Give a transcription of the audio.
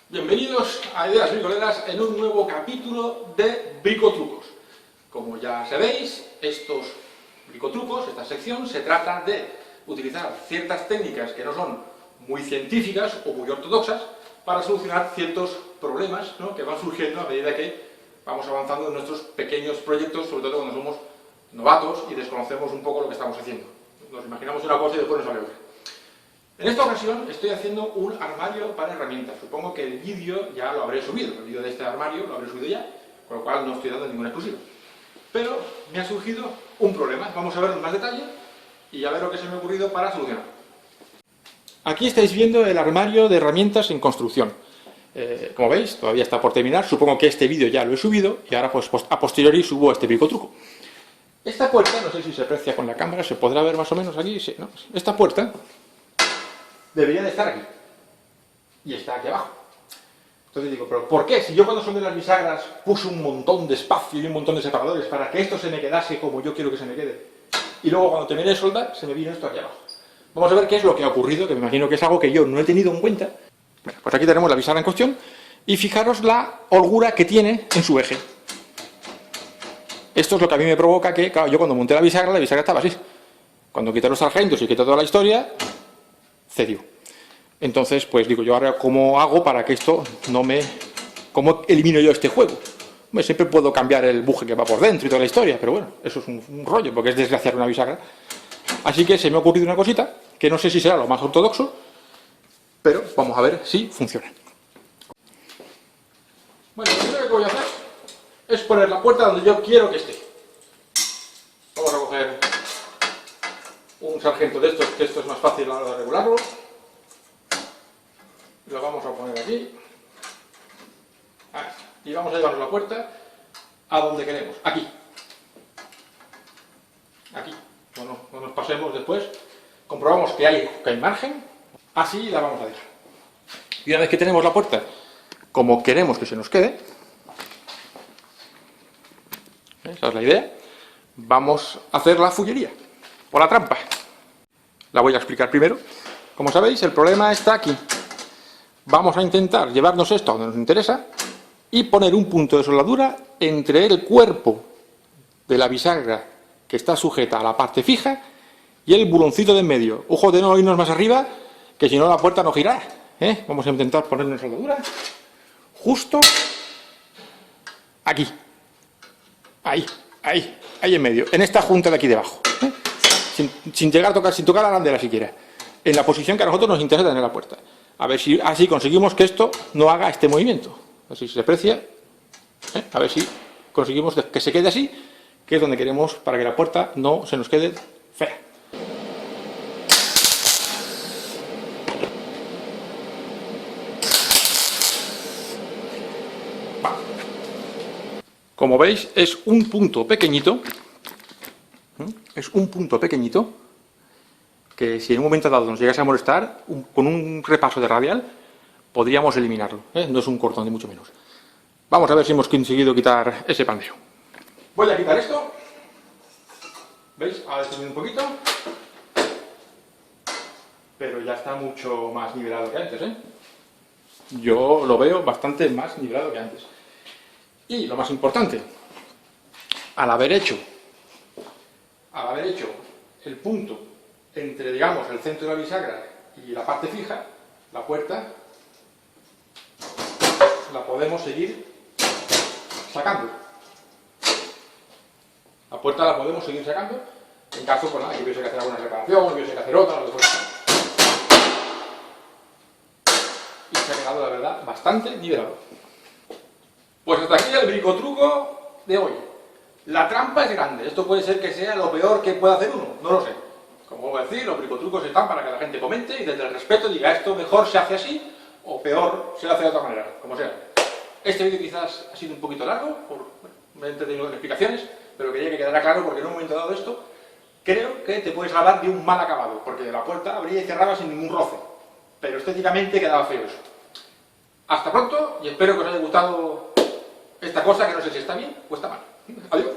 Bienvenidos a Ideas Bricoleras en un nuevo capítulo de Bricotrucos. Como ya sabéis, estos bricotrucos, esta sección, se trata de utilizar ciertas técnicas que no son muy científicas o muy ortodoxas para solucionar ciertos problemas, ¿no?, que van surgiendo a medida que vamos avanzando en nuestros pequeños proyectos, sobre todo cuando somos novatos y desconocemos un poco lo que estamos haciendo. Nos imaginamos una cosa y después nos sale otra. En esta ocasión estoy haciendo un armario para herramientas. Supongo que el vídeo ya lo habré subido, el vídeo de este armario lo habré subido ya, con lo cual no estoy dando ninguna exclusiva. Pero me ha surgido un problema. Vamos a verlo en más detalle y a ver lo que se me ha ocurrido para solucionarlo. Aquí estáis viendo el armario de herramientas en construcción. Como veis, todavía está por terminar. Supongo que este vídeo ya lo he subido y ahora pues a posteriori subo este bricotruco. Esta puerta, no sé si se aprecia con la cámara, se podrá ver más o menos aquí, sí, ¿no? Esta puerta debería de estar aquí y está aquí abajo. Entonces digo, ¿pero por qué? Si yo cuando soldé las bisagras puse un montón de espacio y un montón de separadores para que esto se me quedase como yo quiero que se me quede, y luego cuando terminé de soldar se me vino esto aquí abajo. Vamos a ver qué es lo que ha ocurrido, que me imagino que es algo que yo no he tenido en cuenta. Bueno, pues aquí tenemos la bisagra en cuestión y fijaros la holgura que tiene en su eje. Esto es lo que a mí me provoca que, claro, yo cuando monté la bisagra estaba así. Cuando quité los sargentos y quité toda la historia, cedió. Entonces, pues digo yo, ahora ¿cómo hago para que esto no me... ¿Cómo elimino yo este juego? Hombre, siempre puedo cambiar el buje que va por dentro y toda la historia, pero bueno, eso es un rollo, porque es desgraciar una bisagra. Así que se me ha ocurrido una cosita, que no sé si será lo más ortodoxo, pero vamos a ver si funciona. Bueno, lo primero que voy a hacer es poner la puerta donde yo quiero que esté. Vamos a coger un sargento de estos, que esto es más fácil a la hora de regularlo. Lo vamos a poner aquí. Ahí. Y vamos a llevar la puerta a donde queremos. Aquí. Aquí. Bueno, no nos pasemos después. Comprobamos que hay margen. Así la vamos a dejar. Y una vez que tenemos la puerta como queremos que se nos quede, esa es la idea, vamos a hacer la fullería o la trampa. La voy a explicar primero. Como sabéis, el problema está aquí. Vamos a intentar llevarnos esto a donde nos interesa y poner un punto de soldadura entre el cuerpo de la bisagra que está sujeta a la parte fija y el buloncito de en medio. Ojo de no irnos más arriba, que si no la puerta no girará. Vamos a intentar poner una soldadura justo aquí. Ahí en medio, en esta junta de aquí debajo. Sin llegar a tocar, sin tocar la arandela siquiera. En la posición que a nosotros nos interesa tener la puerta. A ver si así conseguimos que esto no haga este movimiento. Así se aprecia. A ver si conseguimos que se quede así, que es donde queremos para que la puerta no se nos quede fea. Como veis, es un punto pequeñito. Es un punto pequeñito que si en un momento dado nos llegase a molestar, con un repaso de radial podríamos eliminarlo. No es un cortón, ni mucho menos. Vamos a ver si hemos conseguido quitar ese pandeo. Voy a quitar esto. ¿Veis? Ha descendido un poquito. Pero ya está mucho más nivelado que antes, Yo lo veo bastante más nivelado que antes. Y lo más importante, al haber hecho el punto entre, digamos, el centro de la bisagra y la parte fija, la puerta la podemos seguir sacando. La puerta la podemos seguir sacando en caso, pues nada, que hubiese que hacer alguna reparación, hubiese que hacer otra, lo que fuera. Y se ha quedado, la verdad, bastante nivelado. Pues hasta aquí el bricotruco de hoy. La trampa es grande, esto puede ser que sea lo peor que pueda hacer uno, no lo sé. Como voy a decir, los bricotrucos están para que la gente comente y desde el respeto diga esto mejor se hace así o peor se hace de otra manera, como sea. Este vídeo quizás ha sido un poquito largo, me he entretenido en explicaciones, pero quería que quedara claro porque en un momento dado esto creo que te puedes salvar de un mal acabado, porque la puerta abría y cerraba sin ningún roce, pero estéticamente quedaba feo eso. Hasta pronto y espero que os haya gustado esta cosa que no sé si está bien o está mal. Adiós.